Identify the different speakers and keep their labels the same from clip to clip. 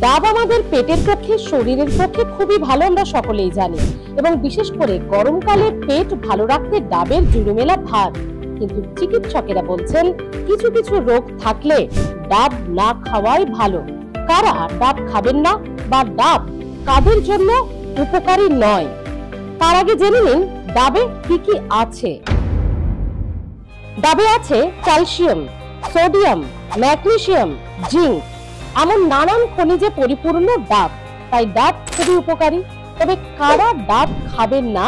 Speaker 1: ডাব আমাদের পেটের পক্ষে, শরীরের পক্ষে খুবই ভালো, আমরা সকলেই জানি। এবং বিশেষ করে গরমকালে পেট ভালো রাখতে ডাবের জুড়ি মেলা ভার। কিন্তু চিকিৎসকেরা বলছেন কিছু কিছু রোগ থাকলে ডাব না খাওয়াই ভালো। কারা ডাব খাবেন না বা ডাব কাদের জন্য উপকারী নয়, তার আগে জেনে নিন ডাবে কি কি আছে। ডাবে আছে ক্যালসিয়াম, সোডিয়াম, ম্যাগনেসিয়াম, জিঙ্ক, এমন নানান খনিজে পরিপূর্ণ ডাব। তাই ডাব খুবই উপকারী। তবে কারা ডাব খাবেন না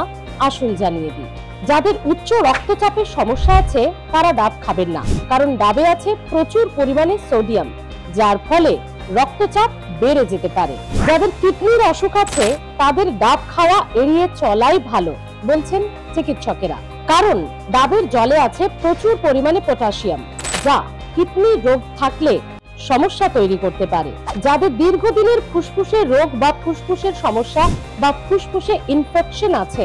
Speaker 1: আসুন জানিয়ে দিই। যাদের উচ্চ রক্তচাপের সমস্যা আছে তারা ডাব খাবেন না, কারণ ডাবে আছে প্রচুর পরিমাণে সোডিয়াম, যার ফলে রক্তচাপ বেড়ে যেতে পারে। যাদের কিডনির অসুখ আছে তাদের ডাব খাওয়া এড়িয়ে চলাই ভালো বলছেন চিকিৎসকেরা, কারণ ডাবের জলে আছে প্রচুর পরিমাণে পটাশিয়াম, যা কিডনি রোগ থাকলে সমস্যা তৈরি করতে পারে। যাদের দীর্ঘদিনের ফুসফুসের রোগ বা ফুসফুসের সমস্যা বা ফুসফুসে ইনফেকশন আছে,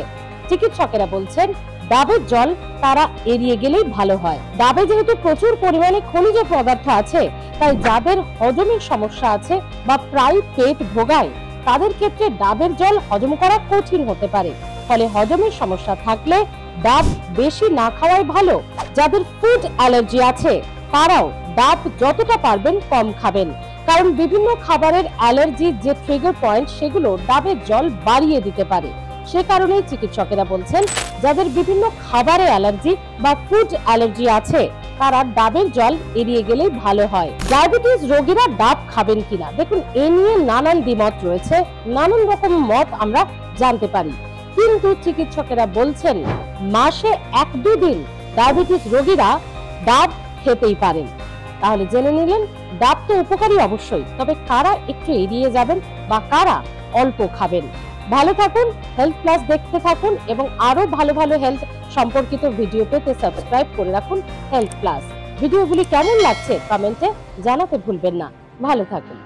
Speaker 1: চিকিৎসকেরা বলছেন ডাবের জল তারা এড়িয়ে গেলেই ভালো হয়। ডাবে যেহেতু প্রচুর পরিমাণে খনিজ পদার্থ আছে, তাই যাদের হজমের সমস্যা আছে বা প্রায় পেট ভোগায় তাদের ক্ষেত্রে ডাবের জল হজম করা কঠিন হতে পারে। ফলে হজমের সমস্যা থাকলে ডাব বেশি না খাওয়াই ভালো। যাদের ফুড অ্যালার্জি আছে তারাও ডাব যতটা পারবেন কম খাবেন, কারণ বিভিন্ন খাবারের অ্যালার্জির যে ট্রিগার পয়েন্ট সেগুলো ডাবের জল বাড়িয়ে দিতে পারে। সে কারণেই চিকিৎসকেরা বলছেন যাদের বিভিন্ন খাবারে অ্যালার্জি বা ফুড অ্যালার্জি আছে তারা ডাবের জল এড়িয়ে গেলেই ভালো হয়। ডায়াবেটিস রোগীরা ডাব খাবেন কিনা, দেখুন এ নিয়ে নানান দ্বিমত রয়েছে, নানান রকম মত আমরা জানতে পারি। কিন্তু চিকিৎসকেরা বলছেন মাসে 1-2 দিন ডায়াবেটিস রোগীরা ডাব খেতেই পারেন। তাহলে জেনে নিলেন ডাব তো উপকারী অবশ্যই, তবে কারা একটু এড়িয়ে যাবেন বা কারা অল্প খাবেন। ভালো থাকুন, হেলথ প্লাস দেখতে থাকুন এবং আরো ভালো ভালো হেলথ সম্পর্কিত ভিডিও পেতে সাবস্ক্রাইব করে রাখুন হেলথ প্লাস। ভিডিওগুলি কেমন লাগছে কমেন্টে জানাতে ভুলবেন না। ভালো থাকুন।